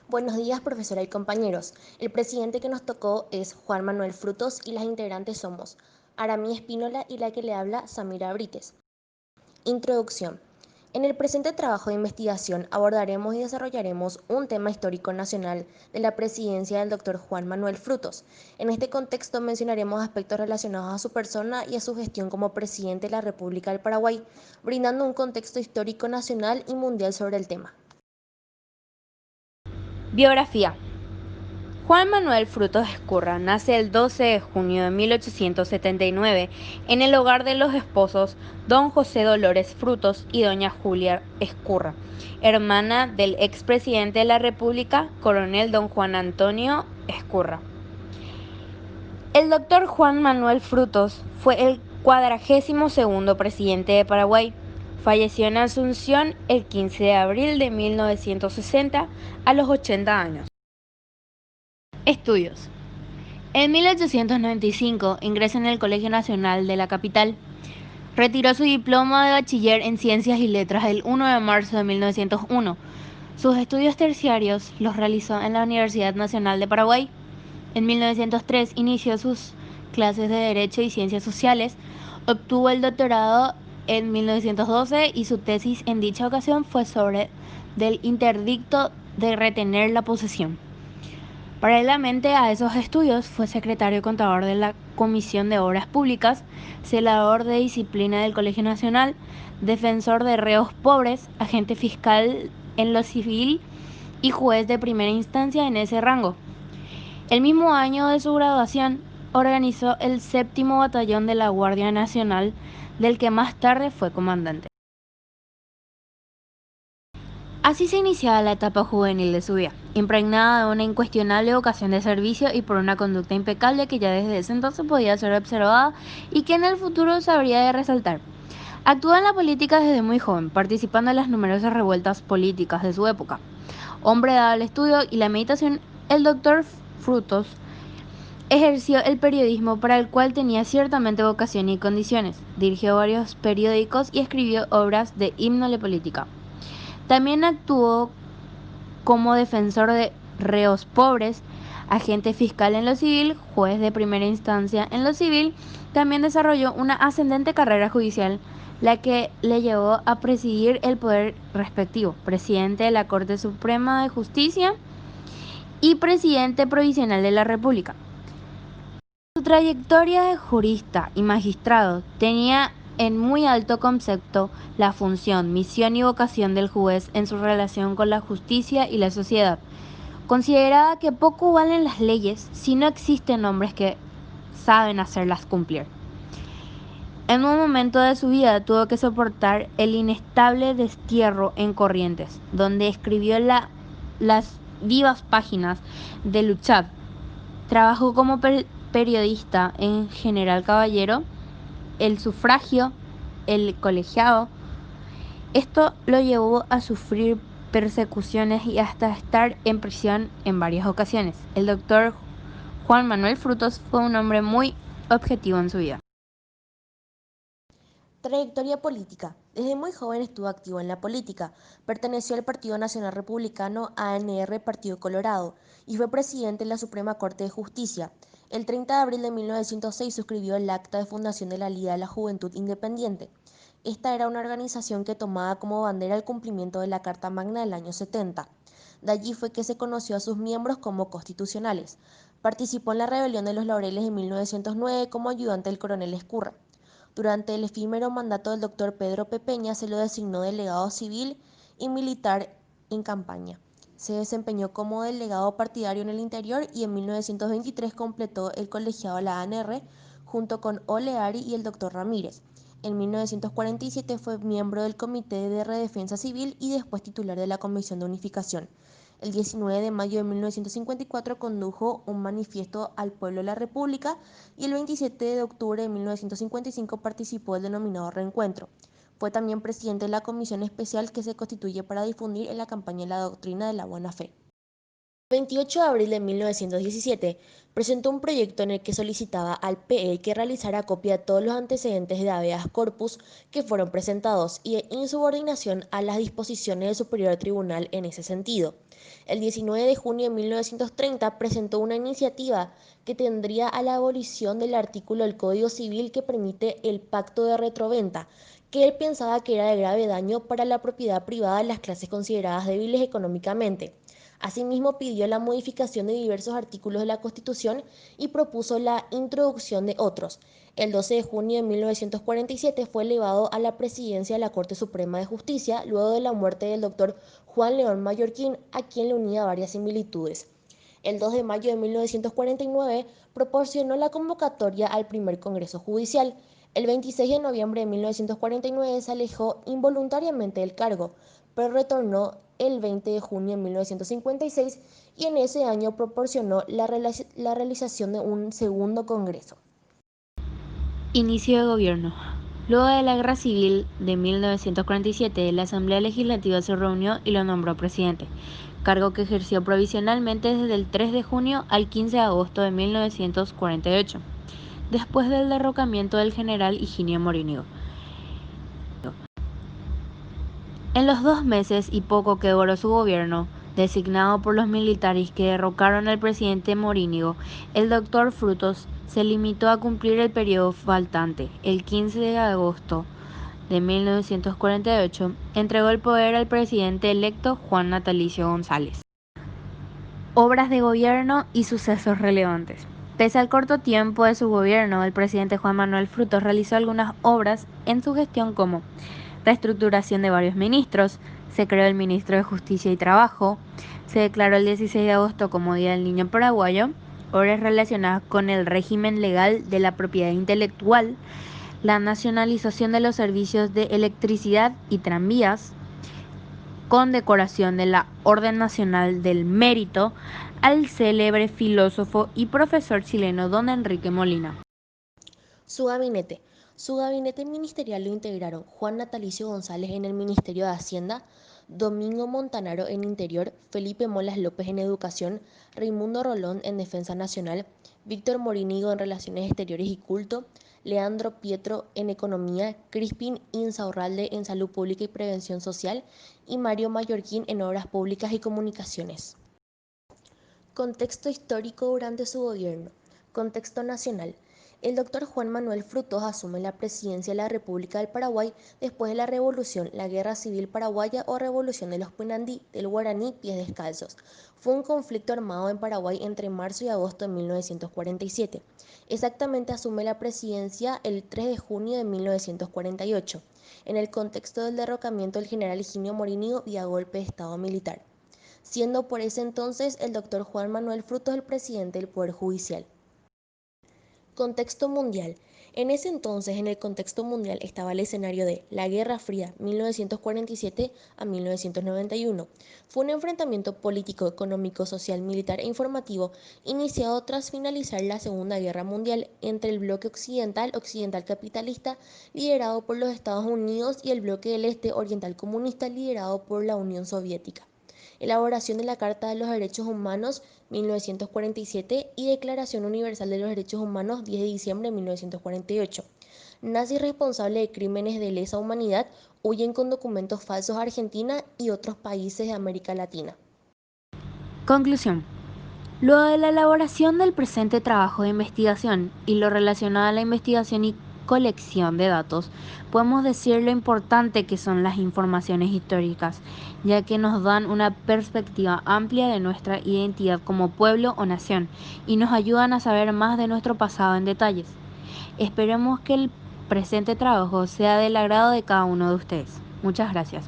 Buenos días, profesora y compañeros. El presidente que nos tocó es Juan Manuel Frutos y las integrantes somos Aramí Espínola y la que le habla Samira Brites. Introducción. En el presente trabajo de investigación abordaremos y desarrollaremos un tema histórico nacional de la presidencia del doctor Juan Manuel Frutos. En este contexto mencionaremos aspectos relacionados a su persona y a su gestión como presidente de la República del Paraguay, brindando un contexto histórico nacional y mundial sobre el tema. Biografía. Juan Manuel Frutos Escurra nace el 12 de junio de 1879 en el hogar de los esposos don José Dolores Frutos y doña Julia Escurra, hermana del expresidente de la República, coronel don Juan Antonio Escurra. El doctor Juan Manuel Frutos fue el 42º presidente de Paraguay. Falleció en Asunción el 15 de abril de 1960 a los 80 años. Estudios. En 1895 ingresa en el Colegio Nacional de la capital. Retiró su diploma de bachiller en Ciencias y Letras el 1 de marzo de 1901. Sus estudios terciarios los realizó en la Universidad Nacional de Paraguay. En 1903 inició sus clases de Derecho y Ciencias Sociales. Obtuvo el doctorado en 1912 y su tesis en dicha ocasión fue sobre del interdicto de retener la posesión. Paralelamente a esos estudios, fue secretario contador de la Comisión de Obras Públicas, celador de disciplina del Colegio Nacional, defensor de reos pobres, agente fiscal en lo civil y juez de primera instancia en ese rango. El mismo año de su graduación, organizó el 7º Batallón de la Guardia Nacional, del que más tarde fue comandante. Así se iniciaba la etapa juvenil de su vida, impregnada de una incuestionable vocación de servicio y por una conducta impecable que ya desde ese entonces podía ser observada y que en el futuro se habría de resaltar. Actuó en la política desde muy joven, participando en las numerosas revueltas políticas de su época. Hombre dado al estudio y la meditación, el doctor Frutos ejerció el periodismo para el cual tenía ciertamente vocación y condiciones. Dirigió varios periódicos y escribió obras de índole política. También actuó como defensor de reos pobres, agente fiscal en lo civil, juez de primera instancia en lo civil. También desarrolló una ascendente carrera judicial, la que le llevó a presidir el poder respectivo, presidente de la Corte Suprema de Justicia y presidente provisional de la República. Su trayectoria de jurista y magistrado tenía en muy alto concepto la función, misión y vocación del juez en su relación con la justicia y la sociedad. Consideraba que poco valen las leyes si no existen hombres que saben hacerlas cumplir. En un momento de su vida tuvo que soportar el inestable destierro en Corrientes, donde escribió las vivas páginas de Luchat. Trabajó como periodista en General Caballero, El Sufragio, El Colegiado. Esto lo llevó a sufrir persecuciones y hasta estar en prisión en varias ocasiones. El doctor Juan Manuel Frutos fue un hombre muy objetivo en su vida. Trayectoria política. Desde muy joven estuvo activo en la política. Perteneció al Partido Nacional Republicano ANR Partido Colorado y fue presidente de la Suprema Corte de Justicia. El 30 de abril de 1906 suscribió el acta de fundación de la Liga de la Juventud Independiente. Esta era una organización que tomaba como bandera el cumplimiento de la Carta Magna del año 70. De allí fue que se conoció a sus miembros como constitucionales. Participó en la Rebelión de los Laureles en 1909 como ayudante del coronel Escurra. Durante el efímero mandato del doctor Pedro Pepeña se lo designó delegado civil y militar en campaña. Se desempeñó como delegado partidario en el interior y en 1923 completó el colegiado de la ANR junto con Oleari y el doctor Ramírez. En 1947 fue miembro del Comité de Redefensa Civil y después titular de la Comisión de Unificación. El 19 de mayo de 1954 condujo un manifiesto al pueblo de la República y el 27 de octubre de 1955 participó del denominado reencuentro. Fue también presidente de la comisión especial que se constituye para difundir en la campaña la doctrina de la buena fe. 28 de abril de 1917, presentó un proyecto en el que solicitaba al PE que realizara copia de todos los antecedentes de habeas corpus que fueron presentados y en insubordinación a las disposiciones del Superior Tribunal en ese sentido. El 19 de junio de 1930 presentó una iniciativa que tendría a la abolición del artículo del Código Civil que permite el pacto de retroventa, que él pensaba que era de grave daño para la propiedad privada de las clases consideradas débiles económicamente. Asimismo, pidió la modificación de diversos artículos de la Constitución y propuso la introducción de otros. El 12 de junio de 1947 fue elevado a la presidencia de la Corte Suprema de Justicia luego de la muerte del doctor Juan León Mallorquín, a quien le unía varias similitudes. El 2 de mayo de 1949 proporcionó la convocatoria al primer Congreso Judicial. El 26 de noviembre de 1949 se alejó involuntariamente del cargo, pero retornó el 20 de junio de 1956 y en ese año proporcionó la realización de un segundo Congreso. Inicio de gobierno. Luego de la Guerra Civil de 1947, la Asamblea Legislativa se reunió y lo nombró presidente, cargo que ejerció provisionalmente desde el 3 de junio al 15 de agosto de 1948, después del derrocamiento del general Higinio Morínigo. En los 2 meses y poco que duró su gobierno, designado por los militares que derrocaron al presidente Morínigo, el doctor Frutos se limitó a cumplir el periodo faltante. El 15 de agosto de 1948 entregó el poder al presidente electo Juan Natalicio González. Obras de gobierno y sucesos relevantes. Pese al corto tiempo de su gobierno, el presidente Juan Manuel Frutos realizó algunas obras en su gestión como reestructuración de varios ministros, se creó el Ministro de Justicia y Trabajo, se declaró el 16 de agosto como Día del Niño Paraguayo, obras relacionadas con el régimen legal de la propiedad intelectual, la nacionalización de los servicios de electricidad y tranvías, condecoración de la Orden Nacional del Mérito al célebre filósofo y profesor chileno don Enrique Molina. Su gabinete. Su gabinete ministerial lo integraron Juan Natalicio González en el Ministerio de Hacienda, Domingo Montanaro en Interior, Felipe Molas López en Educación, Raimundo Rolón en Defensa Nacional, Víctor Morínigo en Relaciones Exteriores y Culto, Leandro Pietro en Economía, Crispín Insaurralde en Salud Pública y Prevención Social y Mario Mallorquín en Obras Públicas y Comunicaciones. Contexto histórico durante su gobierno. Contexto nacional. El doctor Juan Manuel Frutos asume la presidencia de la República del Paraguay después de la Revolución, la Guerra Civil Paraguaya o Revolución de los Punandí, del Guaraní Pies Descalzos. Fue un conflicto armado en Paraguay entre marzo y agosto de 1947. Exactamente asume la presidencia el 3 de junio de 1948, en el contexto del derrocamiento del general Higinio Morínigo vía golpe de Estado militar, siendo por ese entonces el doctor Juan Manuel Frutos el presidente del Poder Judicial. Contexto mundial. En ese entonces, en el contexto mundial, estaba el escenario de la Guerra Fría 1947 a 1991. Fue un enfrentamiento político, económico, social, militar e informativo iniciado tras finalizar la Segunda Guerra Mundial entre el bloque occidental capitalista, liderado por los Estados Unidos, y el bloque del Este oriental comunista, liderado por la Unión Soviética. Elaboración de la Carta de los Derechos Humanos 1947 y Declaración Universal de los Derechos Humanos 10 de diciembre de 1948. Nazis responsables de crímenes de lesa humanidad huyen con documentos falsos a Argentina y otros países de América Latina. Conclusión. Luego de la elaboración del presente trabajo de investigación y lo relacionado a la investigación y colección de datos, podemos decir lo importante que son las informaciones históricas, ya que nos dan una perspectiva amplia de nuestra identidad como pueblo o nación y nos ayudan a saber más de nuestro pasado en detalles. Esperemos que el presente trabajo sea del agrado de cada uno de ustedes. Muchas gracias.